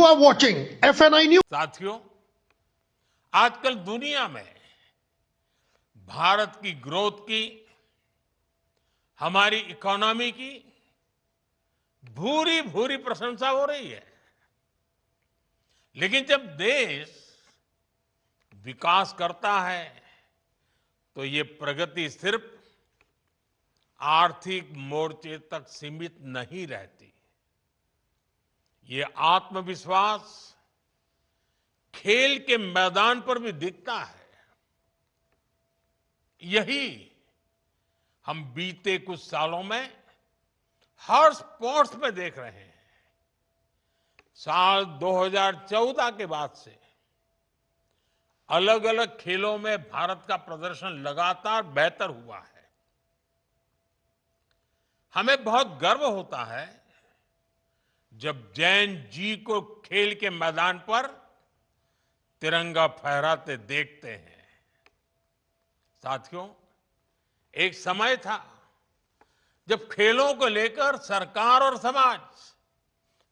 You are watching FNI News. साथियों, आजकल दुनिया में भारत की ग्रोथ की, हमारी इकोनॉमी की भूरी भूरी प्रशंसा हो रही है। लेकिन जब देश विकास करता है तो ये प्रगति सिर्फ आर्थिक मोर्चे तक सीमित नहीं रहती। ये आत्मविश्वास खेल के मैदान पर भी दिखता है। यही हम बीते कुछ सालों में हर स्पोर्ट्स में देख रहे हैं। साल 2014 के बाद से अलग अलग खेलों में भारत का प्रदर्शन लगातार बेहतर हुआ है। हमें बहुत गर्व होता है जब जैन जी को खेल के मैदान पर तिरंगा फहराते देखते हैं। साथियों, एक समय था जब खेलों को लेकर सरकार और समाज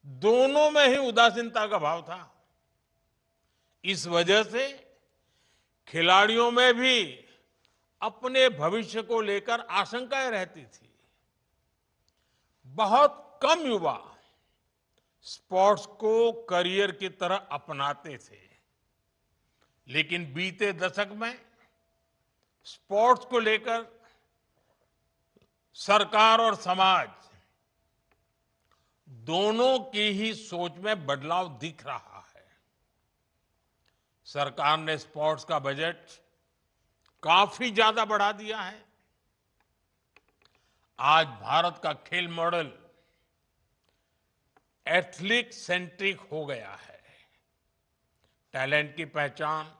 दोनों में ही उदासीनता का भाव था। इस वजह से खिलाड़ियों में भी अपने भविष्य को लेकर आशंकाएं रहती थी। बहुत कम युवा स्पोर्ट्स को करियर की तरह अपनाते थे। लेकिन बीते दशक में स्पोर्ट्स को लेकर सरकार और समाज दोनों की ही सोच में बदलाव दिख रहा है। सरकार ने स्पोर्ट्स का बजट काफी ज्यादा बढ़ा दिया है। आज भारत का खेल मॉडल एथलीट सेंट्रिक हो गया है। टैलेंट की पहचान,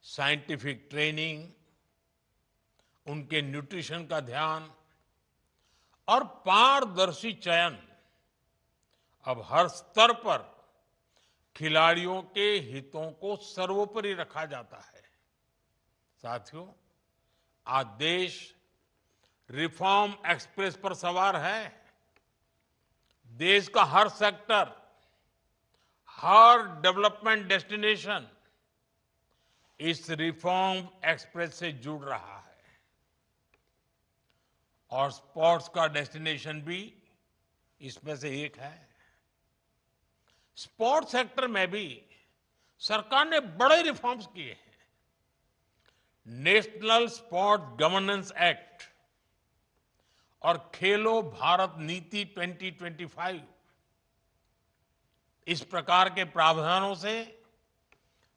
साइंटिफिक ट्रेनिंग, उनके न्यूट्रिशन का ध्यान और पारदर्शी चयन अब हर स्तर पर खिलाड़ियों के हितों को सर्वोपरि रखा जाता है। साथियों, आज देश रिफॉर्म एक्सप्रेस पर सवार है। देश का हर सेक्टर, हर डेवलपमेंट डेस्टिनेशन इस रिफॉर्म एक्सप्रेस से जुड़ रहा है और स्पोर्ट्स का डेस्टिनेशन भी इसमें से एक है। स्पोर्ट्स सेक्टर में भी सरकार ने बड़े रिफॉर्म्स किए हैं। नेशनल स्पोर्ट्स गवर्नेंस एक्ट और खेलो भारत नीति 2025, इस प्रकार के प्रावधानों से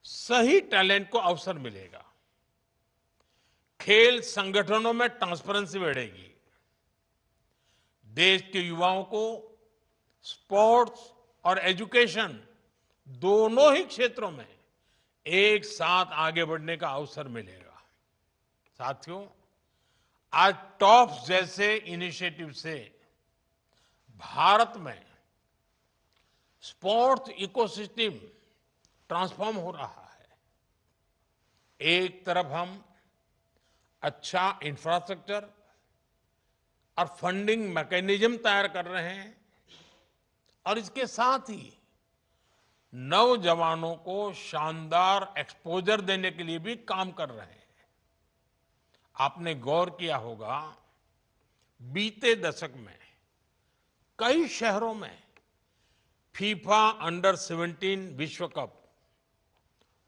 सही टैलेंट को अवसर मिलेगा। खेल संगठनों में ट्रांसपेरेंसी बढ़ेगी। देश के युवाओं को स्पोर्ट्स और एजुकेशन दोनों ही क्षेत्रों में एक साथ आगे बढ़ने का अवसर मिलेगा। साथियों, आज टॉप्स जैसे इनिशिएटिव से भारत में स्पोर्ट्स इकोसिस्टम ट्रांसफॉर्म हो रहा है। एक तरफ हम अच्छा इंफ्रास्ट्रक्चर और फंडिंग मैकेनिज्म तैयार कर रहे हैं और इसके साथ ही नौजवानों को शानदार एक्सपोजर देने के लिए भी काम कर रहे हैं। आपने गौर किया होगा, बीते दशक में कई शहरों में फीफा अंडर 17 विश्व कप,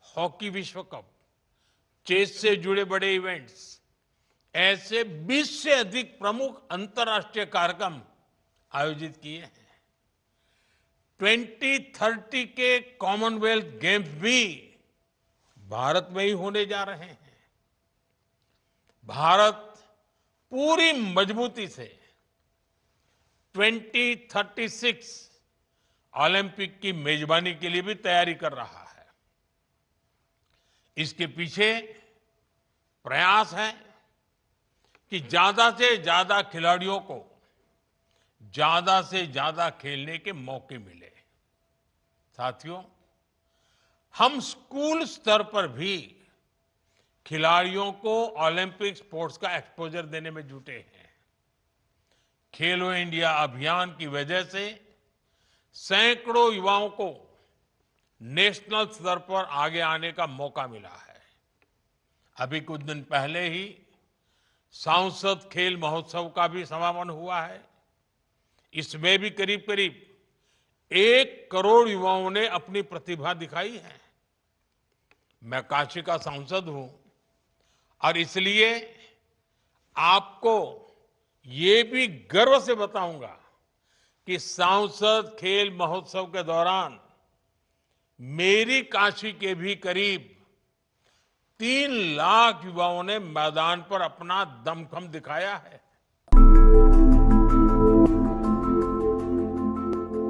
हॉकी विश्व कप, चेस से जुड़े बड़े इवेंट्स, ऐसे 20 से अधिक प्रमुख अंतर्राष्ट्रीय कार्यक्रम आयोजित किए हैं। 2030 के कॉमनवेल्थ गेम्स भी भारत में ही होने जा रहे हैं। भारत पूरी मजबूती से 2036 ओलंपिक की मेजबानी के लिए भी तैयारी कर रहा है। इसके पीछे प्रयास है कि ज्यादा से ज्यादा खिलाड़ियों को ज्यादा से ज्यादा खेलने के मौके मिले। साथियों, हम स्कूल स्तर पर भी खिलाड़ियों को ओलंपिक स्पोर्ट्स का एक्सपोजर देने में जुटे हैं। खेलो इंडिया अभियान की वजह से सैकड़ों युवाओं को नेशनल स्तर पर आगे आने का मौका मिला है। अभी कुछ दिन पहले ही सांसद खेल महोत्सव का भी समापन हुआ है। इसमें भी करीब करीब 1 करोड़ युवाओं ने अपनी प्रतिभा दिखाई है। मैं काशी का सांसद हूं और इसलिए आपको ये भी गर्व से बताऊंगा कि सांसद खेल महोत्सव के दौरान मेरी काशी के भी करीब 3 लाख युवाओं ने मैदान पर अपना दमखम दिखाया है।